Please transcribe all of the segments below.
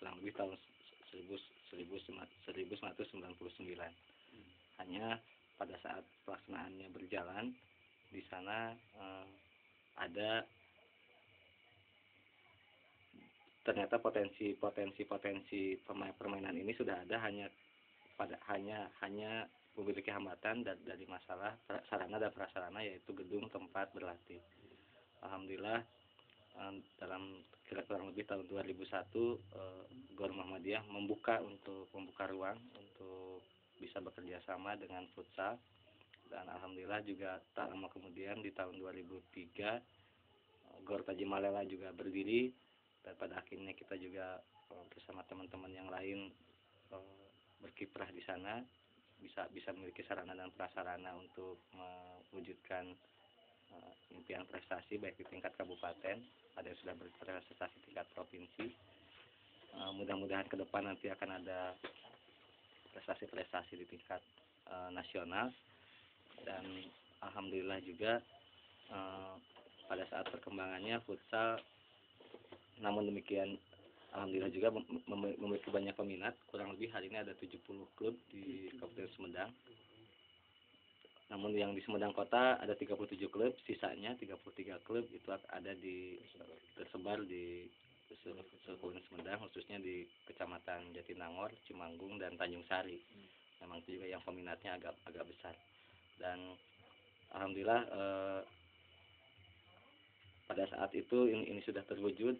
kurang lebih tahun 1999. Hanya pada saat pelaksanaannya berjalan di sana ada ternyata potensi permainan ini sudah ada, hanya memiliki hambatan dari masalah sarana dan prasarana, yaitu gedung tempat berlatih. Alhamdulillah dalam kurang lebih tahun 2001 Gor Muhammadiyah membuka ruang untuk bisa bekerja sama dengan futsal, dan alhamdulillah juga tak lama kemudian di tahun 2003 Gor Tajimalela juga berdiri, dan pada akhirnya kita juga bersama teman-teman yang lain berkiprah di sana, bisa memiliki sarana dan prasarana untuk mewujudkan impian prestasi baik di tingkat kabupaten, ada yang sudah berprestasi tingkat provinsi. Mudah-mudahan ke depan nanti akan ada prestasi-prestasi di tingkat nasional, dan alhamdulillah juga pada saat perkembangannya futsal, namun demikian alhamdulillah juga memiliki banyak peminat. Kurang lebih hari ini ada 70 klub di Kabupaten Sumedang. Namun yang di Sumedang Kota ada 37 klub, sisanya 33 klub itu ada tersebar di seluruh Sumedang, khususnya di Kecamatan Jatinangor, Cimanggung, dan Tanjung Sari. Memang itu juga yang peminatnya agak besar. Dan alhamdulillah pada saat itu ini sudah terwujud,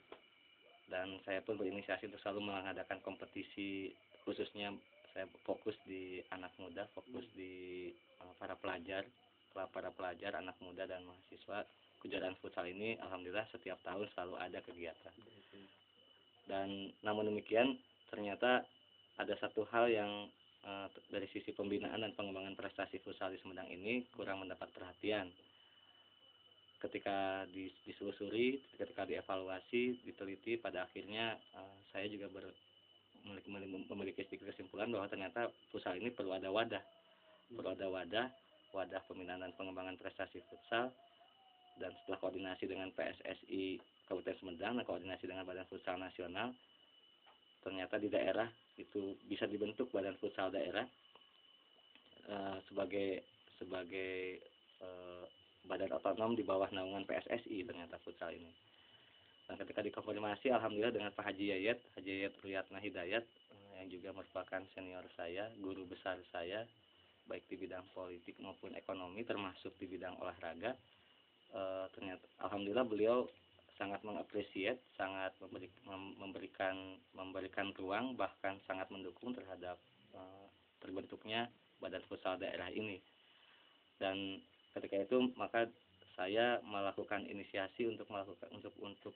dan saya pun berinisiasi untuk selalu mengadakan kompetisi, khususnya saya fokus di anak muda, fokus di para pelajar, anak muda dan mahasiswa. Kejuaraan futsal ini alhamdulillah setiap tahun selalu ada kegiatan. Dan namun demikian ternyata ada satu hal yang dari sisi pembinaan dan pengembangan prestasi futsal di Sumedang ini kurang mendapat perhatian. Ketika ditelusuri, ketika dievaluasi, diteliti, pada akhirnya saya juga memiliki sedikit kesimpulan bahwa ternyata futsal ini perlu ada wadah pembinaan dan pengembangan prestasi futsal. Dan setelah koordinasi dengan PSSI Kabupaten Sumedang dan koordinasi dengan Badan Futsal Nasional, ternyata di daerah itu bisa dibentuk badan futsal daerah sebagai badan otonom di bawah naungan PSSI ternyata futsal ini. Dan ketika dikonfirmasi, alhamdulillah dengan Pak Haji Yayat Riyadna Hidayat, yang juga merupakan senior saya, guru besar saya, baik di bidang politik maupun ekonomi, termasuk di bidang olahraga, ternyata alhamdulillah beliau sangat mengapresiasi, sangat memberikan ruang, bahkan sangat mendukung terhadap terbentuknya badan futsal daerah ini. Dan ketika itu maka saya melakukan inisiasi untuk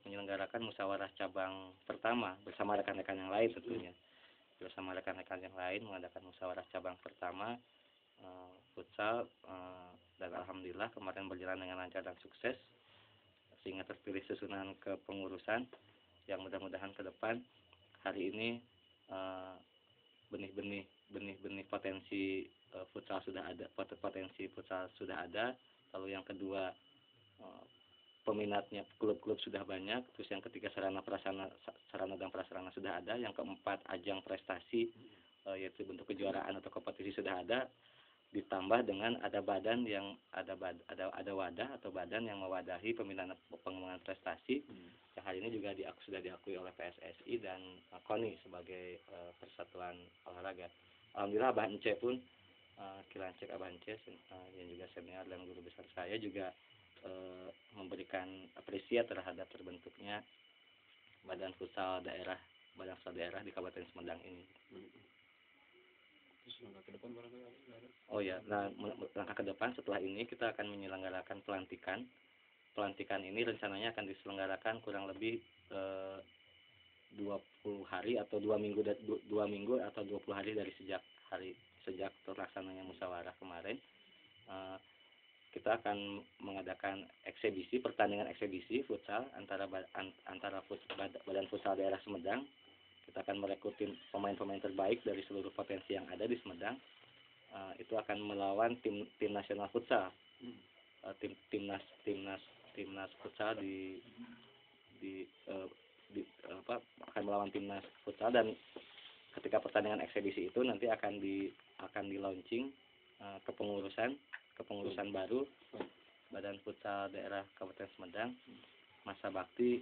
menyelenggarakan musyawarah cabang pertama bersama rekan-rekan yang lain tentunya. Bersama rekan-rekan yang lain mengadakan musyawarah cabang pertama futsal, dan alhamdulillah kemarin berjalan dengan lancar dan sukses, sehingga terpilih susunan kepengurusan yang mudah-mudahan ke depan hari ini benih-benih potensi futsal sudah ada, lalu yang kedua peminatnya, klub-klub sudah banyak, terus yang ketiga sarana dan prasarana sudah ada, yang keempat ajang prestasi yaitu bentuk kejuaraan atau kompetisi sudah ada, ditambah dengan ada wadah atau badan yang mewadahi pembinaan pengembangan prestasi, yang hari ini juga sudah diakui oleh PSSI dan KONI sebagai persatuan olahraga. Alhamdulillah Abah Ence pun Kilancek Abah Ence yang juga senior dan guru besar saya juga memberikan apresiasi terhadap terbentuknya badan futsal daerah di Kabupaten Sumedang ini. Oh ya, nah langkah ke depan setelah ini kita akan menyelenggarakan pelantikan. Pelantikan ini rencananya akan diselenggarakan kurang lebih 20 hari atau 2 minggu atau 20 hari dari sejak terlaksananya musyawarah kemarin. Kita akan mengadakan pertandingan eksebisi futsal antara badan futsal daerah Sumedang. Kita akan merekrutin pemain-pemain terbaik dari seluruh potensi yang ada di Sumedang. Itu akan melawan tim nasional futsal, timnas futsal di akan melawan timnas futsal, dan ketika pertandingan eksebisi itu nanti akan di launching kepengurusan baru Badan Futsal Daerah Kabupaten Sumedang masa bakti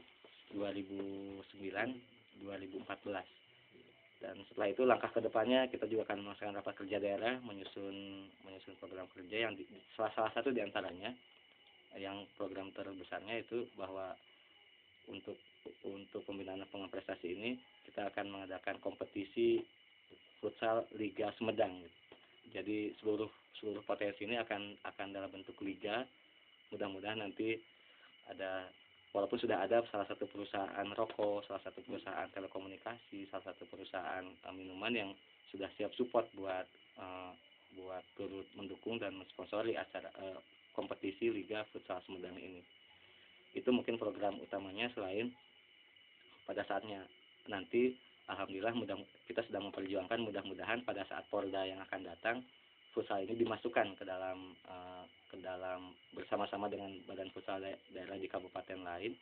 2009-2014. Dan setelah itu langkah kedepannya kita juga akan melaksanakan rapat kerja daerah, menyusun program kerja yang salah satu diantaranya yang program terbesarnya itu bahwa untuk pembinaan pengembangan prestasi ini kita akan mengadakan kompetisi futsal Liga Sumedang. Jadi seluruh potensi ini akan dalam bentuk liga. Mudah-mudahan nanti ada, walaupun sudah ada salah satu perusahaan rokok, salah satu perusahaan telekomunikasi, salah satu perusahaan minuman yang sudah siap support buat turut mendukung dan mensponsori acara kompetisi Liga Futsal Sumedang ini. Itu mungkin program utamanya, selain pada saatnya nanti alhamdulillah kita sedang memperjuangkan, mudah-mudahan pada saat Porda yang akan datang futsal ini dimasukkan ke dalam bersama-sama dengan badan futsal daerah di kabupaten lain,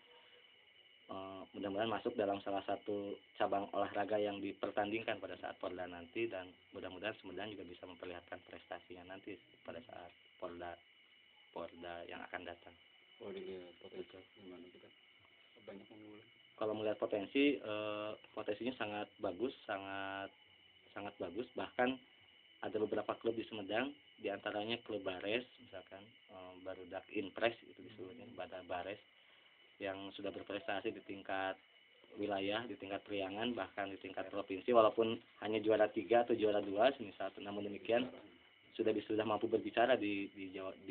mudah-mudahan masuk dalam salah satu cabang olahraga yang dipertandingkan pada saat Porda nanti, dan mudah-mudahan Sumedang juga bisa memperlihatkan prestasinya nanti pada saat Porda yang akan datang. Oh, dilihat potensi gimana kita banyak unggul. Kalau melihat potensinya sangat bagus, sangat bagus. Bahkan ada beberapa klub di Sumedang, diantaranya klub Bares, misalkan Barudak Impres itu disebutnya, Bares, yang sudah berprestasi di tingkat wilayah, di tingkat Priangan, bahkan di tingkat provinsi, walaupun hanya juara 3 atau juara 2 semisal, namun demikian sudah mampu berbicara di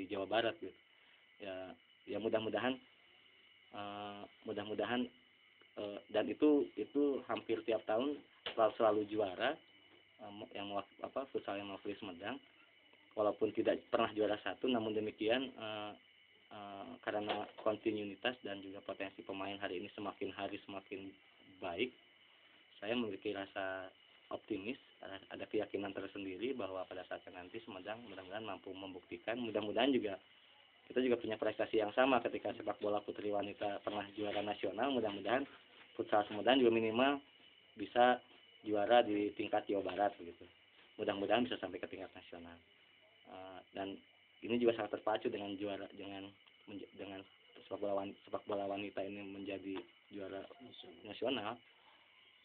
Jawa Barat gitu. Ya mudah-mudahan dan itu hampir tiap tahun selalu juara yang futsal yang mewakili Sumedang, walaupun tidak pernah juara satu, namun demikian karena kontinuitas dan juga potensi pemain hari ini semakin hari semakin baik, saya memiliki rasa optimis, ada keyakinan tersendiri bahwa pada saat nanti Sumedang mudah-mudahan mampu membuktikan. Mudah-mudahan juga kita juga punya prestasi yang sama ketika sepak bola putri wanita pernah juara nasional. Mudah-mudahan futsal Sumedang juga minimal bisa juara di tingkat Jawa Barat begitu. Mudah-mudahan bisa sampai ke tingkat nasional. Dan ini juga sangat terpacu dengan sepak bola wanita ini menjadi juara nasional,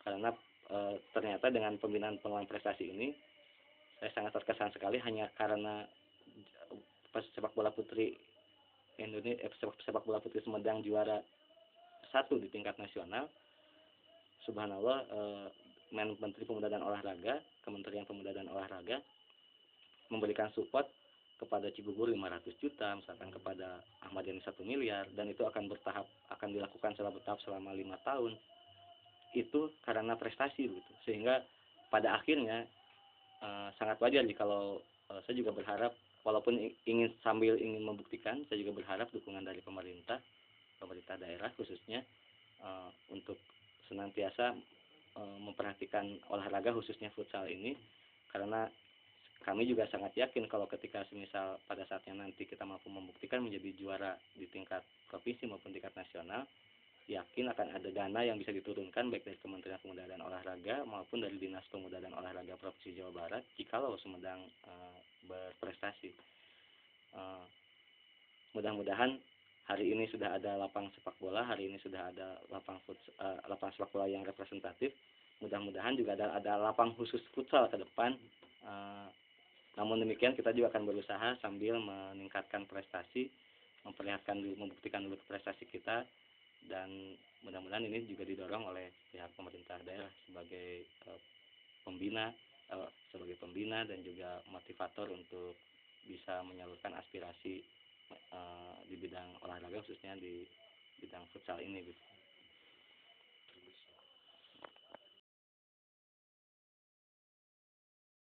karena ternyata dengan pembinaan pengembangan prestasi ini saya sangat terkesan sekali. Hanya karena sepak bola putri sepak bola putri Sumedang juara 1 di tingkat nasional, subhanallah, Menteri Pemuda dan Olahraga, Kementerian Pemuda dan Olahraga memberikan support kepada Cigugur 500 juta, misalkan kepada Ahmad Yani 1 miliar, dan itu akan dilakukan secara bertahap selama 5 tahun. Itu karena prestasi gitu. Sehingga pada akhirnya sangat wajar kalau saya juga berharap, walaupun ingin membuktikan, saya juga berharap dukungan dari pemerintah daerah khususnya untuk senantiasa memperhatikan olahraga khususnya futsal ini, karena kami juga sangat yakin kalau ketika semisal pada saatnya nanti kita mampu membuktikan menjadi juara di tingkat provinsi maupun tingkat nasional, yakin akan ada dana yang bisa diturunkan baik dari Kementerian Pemuda dan Olahraga maupun dari Dinas Pemuda dan Olahraga Provinsi Jawa Barat jikalau Sumedang berprestasi. Mudah-mudahan hari ini sudah ada lapang sepak bola, hari ini sudah ada lapang sepak bola yang representatif. Mudah-mudahan juga ada lapang khusus futsal ke depan. Namun demikian kita juga akan berusaha sambil meningkatkan prestasi, membuktikan dulu prestasi kita, dan mudah-mudahan ini juga didorong oleh pihak pemerintah daerah sebagai pembina dan juga motivator untuk bisa menyalurkan aspirasi di bidang olahraga khususnya di bidang futsal ini gitu.